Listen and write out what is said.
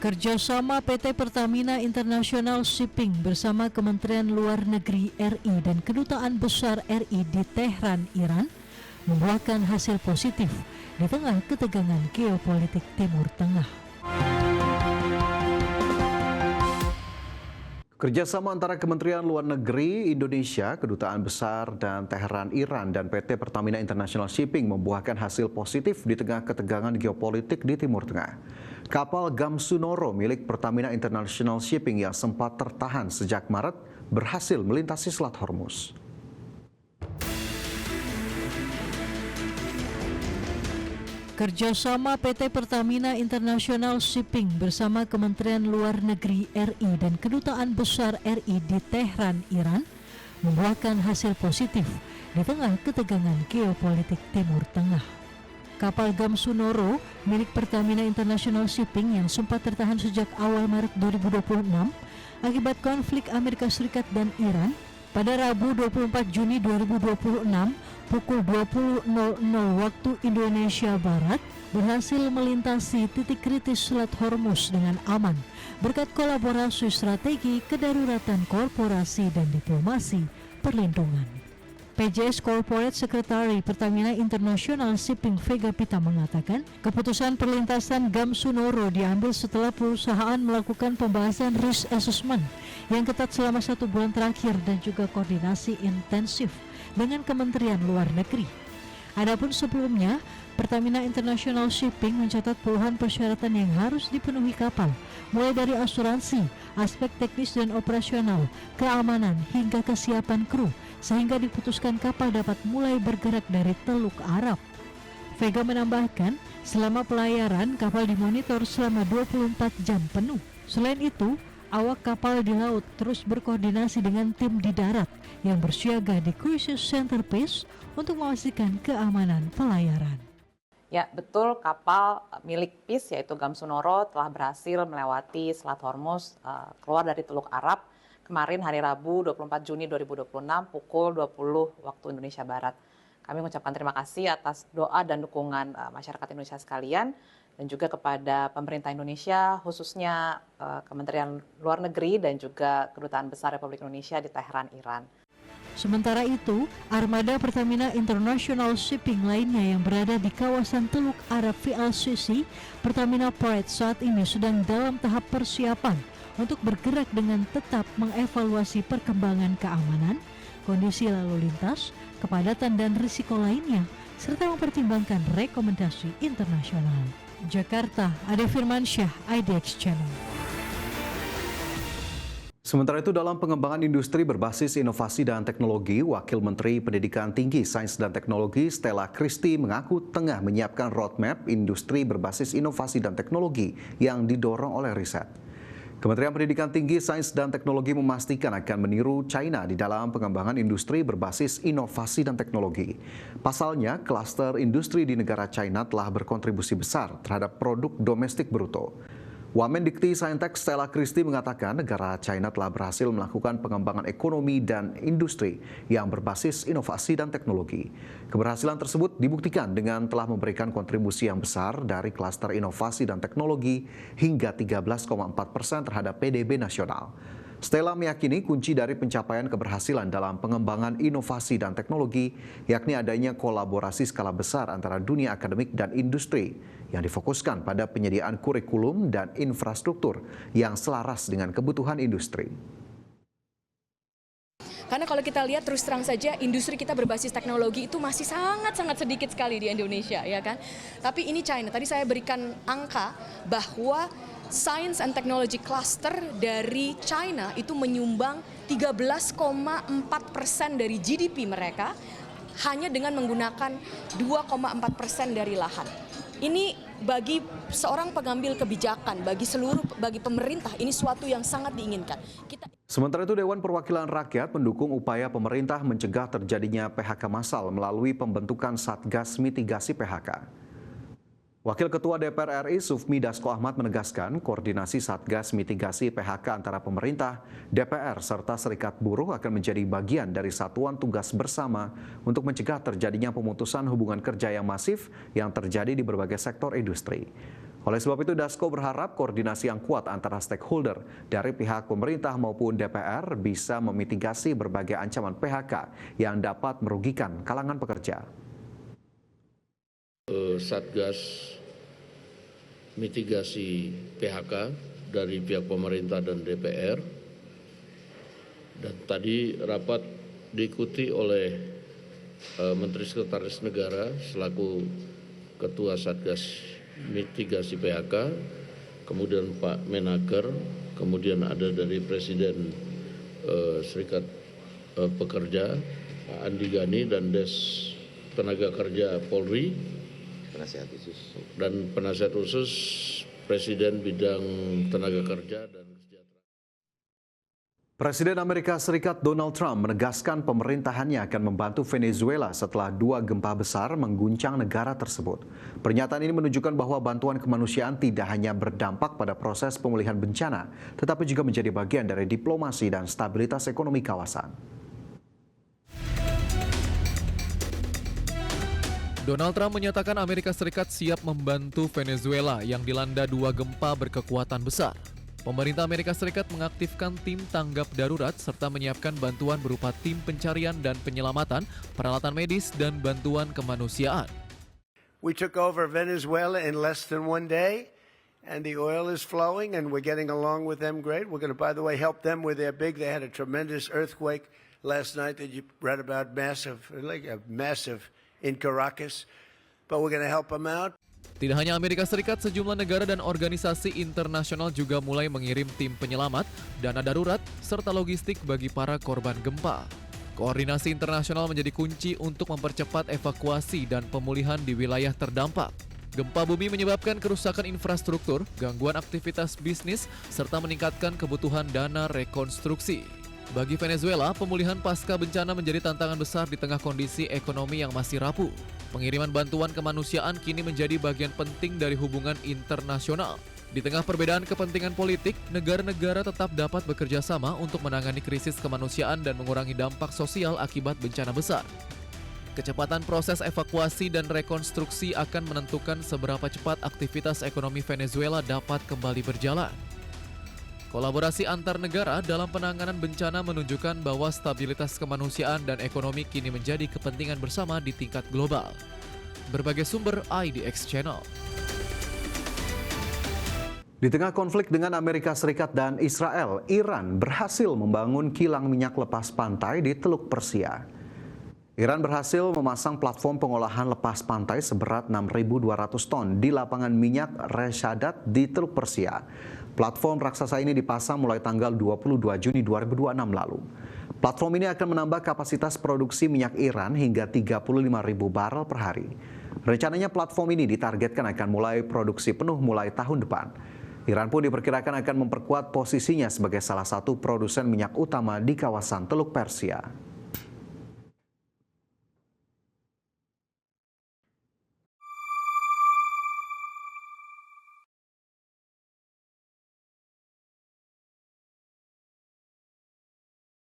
Kerjasama PT Pertamina International Shipping bersama Kementerian Luar Negeri RI dan Kedutaan Besar RI di Tehran, Iran membuahkan hasil positif di tengah ketegangan geopolitik Timur Tengah. Kerjasama antara Kementerian Luar Negeri Indonesia, Kedutaan Besar dan Tehran, Iran dan PT Pertamina International Shipping membuahkan hasil positif di tengah ketegangan geopolitik di Timur Tengah. Kapal Gamsunoro milik Pertamina International Shipping yang sempat tertahan sejak Maret berhasil melintasi Selat Hormuz. Kerjasama PT Pertamina International Shipping bersama Kementerian Luar Negeri RI dan Kedutaan Besar RI di Tehran, Iran membuahkan hasil positif di tengah ketegangan geopolitik Timur Tengah. Kapal Gamsunoro milik Pertamina International Shipping yang sempat tertahan sejak awal Maret 2026 akibat konflik Amerika Serikat dan Iran pada Rabu 24 Juni 2026 pukul 20.00 waktu Indonesia Barat berhasil melintasi titik kritis Selat Hormuz dengan aman berkat kolaborasi strategi kedaruratan korporasi dan diplomasi perlindungan. PJS Corporate Secretary Pertamina International Shipping Vega Pita mengatakan keputusan perlintasan Gamsunoro diambil setelah perusahaan melakukan pembahasan risk assessment yang ketat selama 1 bulan terakhir dan juga koordinasi intensif dengan Kementerian Luar Negeri. Adapun sebelumnya, Pertamina International Shipping mencatat puluhan persyaratan yang harus dipenuhi kapal, mulai dari asuransi, aspek teknis dan operasional, keamanan hingga kesiapan kru, sehingga diputuskan kapal dapat mulai bergerak dari Teluk Arab. Vega menambahkan, selama pelayaran kapal dimonitor selama 24 jam penuh. Selain itu, awak kapal di laut terus berkoordinasi dengan tim di darat yang bersiaga di Crisis Center Base untuk memastikan keamanan pelayaran. Ya, betul, kapal milik PIS yaitu Gamsunoro telah berhasil melewati Selat Hormuz keluar dari Teluk Arab kemarin hari Rabu 24 Juni 2026 pukul 20 waktu Indonesia Barat. Kami mengucapkan terima kasih atas doa dan dukungan masyarakat Indonesia sekalian dan juga kepada pemerintah Indonesia khususnya Kementerian Luar Negeri dan juga Kedutaan Besar Republik Indonesia di Tehran, Iran. Sementara itu, armada Pertamina International Shipping lainnya yang berada di kawasan Teluk Arab VLCC Pertamina Pride saat ini sedang dalam tahap persiapan untuk bergerak dengan tetap mengevaluasi perkembangan keamanan, kondisi lalu lintas, kepadatan dan risiko lainnya, serta mempertimbangkan rekomendasi internasional. Jakarta, Ade Firmansyah, IDX Channel. Sementara itu dalam pengembangan industri berbasis inovasi dan teknologi, Wakil Menteri Pendidikan Tinggi, Sains dan Teknologi Stella Christy mengaku tengah menyiapkan roadmap industri berbasis inovasi dan teknologi yang didorong oleh riset. Kementerian Pendidikan Tinggi, Sains dan Teknologi memastikan akan meniru China di dalam pengembangan industri berbasis inovasi dan teknologi. Pasalnya, klaster industri di negara China telah berkontribusi besar terhadap produk domestik bruto. Wamendikti Saintek Stella Christy mengatakan negara China telah berhasil melakukan pengembangan ekonomi dan industri yang berbasis inovasi dan teknologi. Keberhasilan tersebut dibuktikan dengan telah memberikan kontribusi yang besar dari klaster inovasi dan teknologi hingga 13,4% terhadap PDB nasional. Stella meyakini kunci dari pencapaian keberhasilan dalam pengembangan inovasi dan teknologi yakni adanya kolaborasi skala besar antara dunia akademik dan industri yang difokuskan pada penyediaan kurikulum dan infrastruktur yang selaras dengan kebutuhan industri. Karena kalau kita lihat terus terang saja industri kita berbasis teknologi itu masih sangat-sangat sedikit sekali di Indonesia, ya kan? Tapi ini China, tadi saya berikan angka bahwa Science and Technology Cluster dari China itu menyumbang 13,4% dari GDP mereka hanya dengan menggunakan 2,4% dari lahan. Ini bagi seorang pengambil kebijakan, bagi pemerintah ini suatu yang sangat diinginkan. Sementara itu Dewan Perwakilan Rakyat mendukung upaya pemerintah mencegah terjadinya PHK massal melalui pembentukan Satgas Mitigasi PHK. Wakil Ketua DPR RI Sufmi Dasko Ahmad menegaskan koordinasi Satgas Mitigasi PHK antara pemerintah, DPR, serta serikat buruh akan menjadi bagian dari satuan tugas bersama untuk mencegah terjadinya pemutusan hubungan kerja yang masif yang terjadi di berbagai sektor industri. Oleh sebab itu, Dasko berharap koordinasi yang kuat antara stakeholder dari pihak pemerintah maupun DPR bisa memitigasi berbagai ancaman PHK yang dapat merugikan kalangan pekerja. Satgas mitigasi PHK dari pihak pemerintah dan DPR, dan tadi rapat diikuti oleh Menteri Sekretaris Negara selaku Ketua Satgas mitigasi PHK, kemudian Pak Menaker, kemudian ada dari Presiden Serikat Pekerja Pak Andi Gani dan Des Tenaga Kerja Polri dan penasihat khusus Presiden bidang tenaga kerja dan kesejahteraan. Presiden Amerika Serikat Donald Trump menegaskan pemerintahannya akan membantu Venezuela setelah 2 gempa besar mengguncang negara tersebut. Pernyataan ini menunjukkan bahwa bantuan kemanusiaan tidak hanya berdampak pada proses pemulihan bencana, tetapi juga menjadi bagian dari diplomasi dan stabilitas ekonomi kawasan. Donald Trump menyatakan Amerika Serikat siap membantu Venezuela yang dilanda 2 gempa berkekuatan besar. Pemerintah Amerika Serikat mengaktifkan tim tanggap darurat serta menyiapkan bantuan berupa tim pencarian dan penyelamatan, peralatan medis, dan bantuan kemanusiaan. We took over Venezuela in less than 1 day, and the oil is flowing, and we're getting along with them great. We're going to, by the way, help them with their they had a tremendous earthquake last night that you read about, massive in Caracas, but we're going to help them out. Tidak hanya Amerika Serikat, sejumlah negara dan organisasi internasional juga mulai mengirim tim penyelamat, dana darurat, serta logistik bagi para korban gempa. Koordinasi internasional menjadi kunci untuk mempercepat evakuasi dan pemulihan di wilayah terdampak. Gempa bumi menyebabkan kerusakan infrastruktur, gangguan aktivitas bisnis, serta meningkatkan kebutuhan dana rekonstruksi. Bagi Venezuela, pemulihan pasca bencana menjadi tantangan besar di tengah kondisi ekonomi yang masih rapuh. Pengiriman bantuan kemanusiaan kini menjadi bagian penting dari hubungan internasional. Di tengah perbedaan kepentingan politik, negara-negara tetap dapat bekerja sama untuk menangani krisis kemanusiaan dan mengurangi dampak sosial akibat bencana besar. Kecepatan proses evakuasi dan rekonstruksi akan menentukan seberapa cepat aktivitas ekonomi Venezuela dapat kembali berjalan. Kolaborasi antar negara dalam penanganan bencana menunjukkan bahwa stabilitas kemanusiaan dan ekonomi kini menjadi kepentingan bersama di tingkat global. Berbagai sumber IDX Channel. Di tengah konflik dengan Amerika Serikat dan Israel, Iran berhasil membangun kilang minyak lepas pantai di Teluk Persia. Iran berhasil memasang platform pengolahan lepas pantai seberat 6.200 ton di lapangan minyak Reshadat di Teluk Persia. Platform raksasa ini dipasang mulai tanggal 22 Juni 2026 lalu. Platform ini akan menambah kapasitas produksi minyak Iran hingga 35.000 barel per hari. Rencananya platform ini ditargetkan akan mulai produksi penuh mulai tahun depan. Iran pun diperkirakan akan memperkuat posisinya sebagai salah satu produsen minyak utama di kawasan Teluk Persia.